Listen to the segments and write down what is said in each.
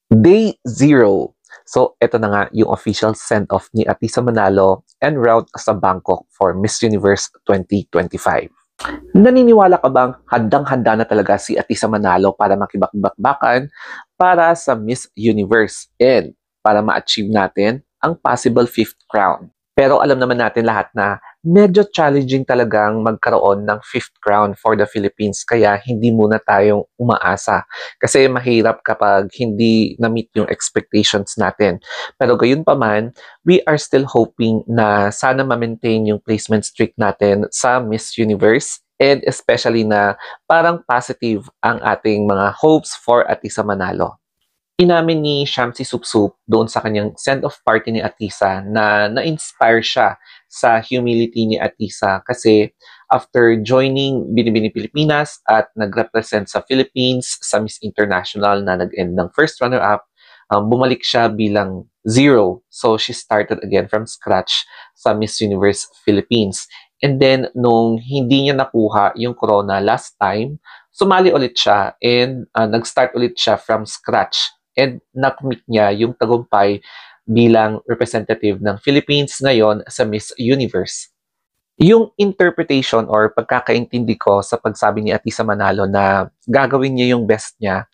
Day 0. So, ito na nga yung official send-off ni Atisa Manalo en route sa Bangkok for Miss Universe 2025. Naniniwala ka bang handang-handa na talaga si Atisa Manalo para makibakbakan para sa Miss Universe and para ma-achieve natin ang possible 5th crown? Pero alam naman natin lahat na medyo challenging talagang magkaroon ng 5th crown for the Philippines kaya hindi muna tayong umaasa kasi mahirap kapag hindi na-meet yung expectations natin. Pero gayon pa man, we are still hoping na sana ma-maintain yung placement streak natin sa Miss Universe and especially na parang positive ang ating mga hopes for Atisa Manalo. Inamin ni Shamsi Supsup doon sa kanyang send-off party ni Atisa na na-inspire siya sa humility ni Atisa kasi after joining Binibini Pilipinas at nag-represent sa Philippines sa Miss International na nag-end ng first runner-up, bumalik siya bilang 0. So she started again from scratch sa Miss Universe Philippines. And then, nung hindi niya nakuha yung corona last time, sumali ulit siya and nag-start ulit siya from scratch and nakamit niya yung tagumpay bilang representative ng Philippines ngayon sa Miss Universe. Yung interpretation or pagkakaintindi ko sa pagsabi ni Atisa Manalo na gagawin niya yung best niya,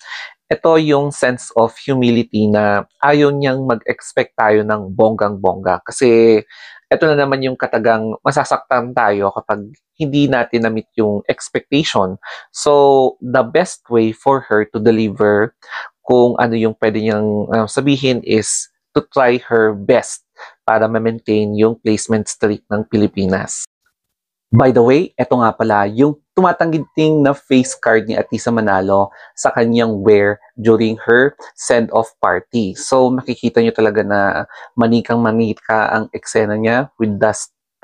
ito yung sense of humility na ayaw niyang mag-expect tayo ng bonggang-bongga. Kasi ito na naman yung katagang masasaktan tayo kapag hindi natin na-meet yung expectation. So, the best way for her to deliver kung ano yung pwede niyang sabihin is to try her best para ma-maintain yung placement streak ng Pilipinas. By the way, eto nga pala yung tumatangginting na face card ni Atisa Manalo sa kanyang wear during her send-off party. So makikita nyo talaga na manikang-manika ang eksena niya with the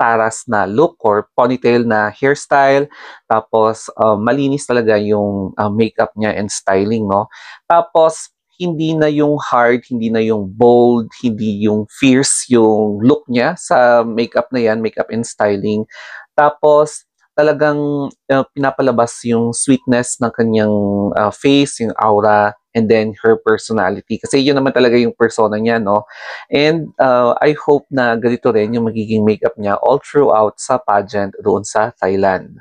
taras na look or ponytail na hairstyle. Tapos malinis talaga yung makeup niya and styling, no? Tapos hindi na yung hard, hindi na yung bold, hindi yung fierce yung look niya sa makeup na yan, makeup and styling. Tapos, talagang pinapalabas yung sweetness ng kanyang face, yung aura, and then her personality. Kasi yun naman talaga yung persona niya, no? And I hope na ganito rin yung magiging makeup niya all throughout sa pageant doon sa Thailand.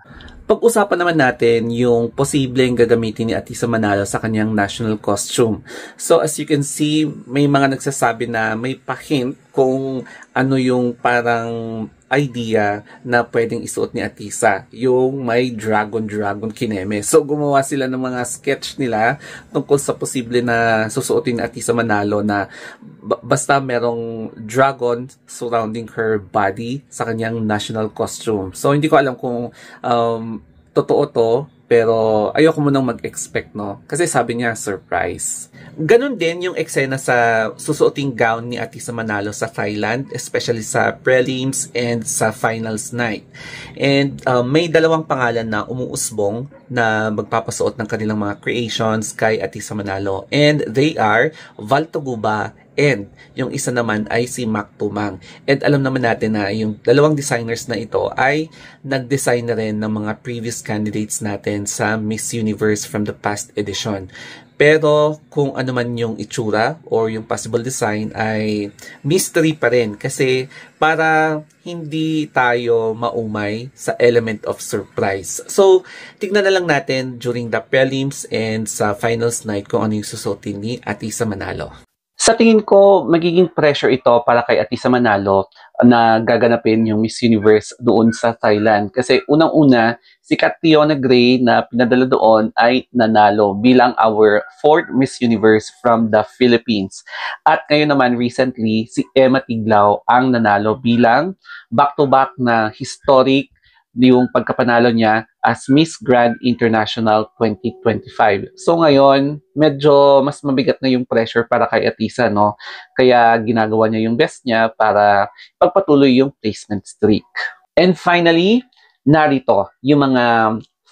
Pag-usapan naman natin yung posibleng gagamitin ni Atisa Manalo sa kanyang national costume. So as you can see, may mga nagsasabi na may pa-hint kung ano yung parang idea na pwedeng isuot ni Atisa, yung may dragon kineme. So gumawa sila ng mga sketch nila tungkol sa posible na susuotin ni Atisa Manalo na basta merong dragon surrounding her body sa kanyang national costume. So hindi ko alam kung totoo to, pero ayoko munang mag-expect, no? Kasi sabi niya, surprise. Ganon din yung eksena sa susuoting gown ni Atisa Manalo sa Thailand, especially sa prelims and sa finals night. And may dalawang pangalan na umuusbong na magpapasuot ng kanilang mga creations kay Atisa Manalo. And they are Val Tuguba and yung isa naman ay si Mac Tumang. And alam naman natin na yung dalawang designers na ito ay nag-design na rin ng mga previous candidates natin sa Miss Universe from the past edition. Pero kung ano man yung itsura or yung possible design ay mystery pa rin kasi para hindi tayo maumay sa element of surprise. So, tignan na lang natin during the prelims and sa finals night kung ano yung susuotin ni Atisa Manalo. Sa tingin ko, magiging pressure ito para kay Atisa Manalo na gaganapin yung Miss Universe doon sa Thailand. Kasi unang-una, si Catriona Gray na pinadala doon ay nanalo bilang our 4th Miss Universe from the Philippines. At ngayon naman recently, si Emma Tiglao ang nanalo bilang back-to-back na historic yung pagkapanalo niya as Miss Grand International 2025. So ngayon, medyo mas mabigat na yung pressure para kay Atisa, no? Kaya ginagawa niya yung best niya para pagpatuloy yung placement streak. And finally, narito yung mga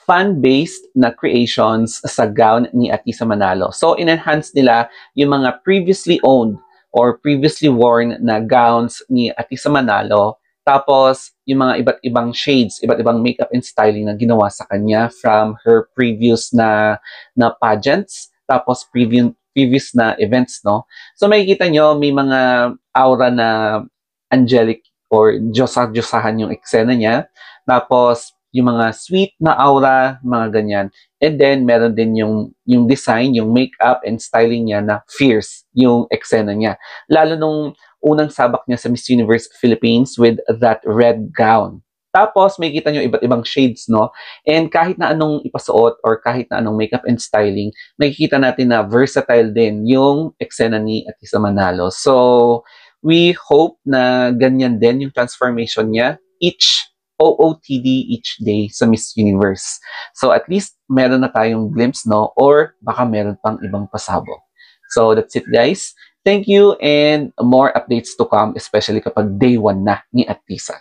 fan-based na creations sa gown ni Atisa Manalo. So in-enhance nila yung mga previously owned or previously worn na gowns ni Atisa Manalo. Tapos, yung mga iba't ibang shades, iba't ibang makeup and styling na ginawa sa kanya from her previous na pageants. Tapos, previous na events, no? So makikita nyo, may mga aura na angelic or Diyosa-Diyosahan yung eksena niya. Tapos, yung mga sweet na aura, mga ganyan. And then, meron din yung design, yung makeup and styling niya na fierce, yung eksena niya. Lalo nung unang sabak niya sa Miss Universe Philippines with that red gown. Tapos, may kita nyo iba't ibang shades, no? And kahit na anong ipasuot or kahit na anong makeup and styling, nakikita natin na versatile din yung eksena ni Atisa Manalo. So, we hope na ganyan din yung transformation niya each OOTD each day sa Miss Universe. So, at least meron na tayong glimpse, no? Or baka meron pang ibang pasabog. So, that's it, guys. Thank you and more updates to come, especially kapag day 1 na ni Atisa.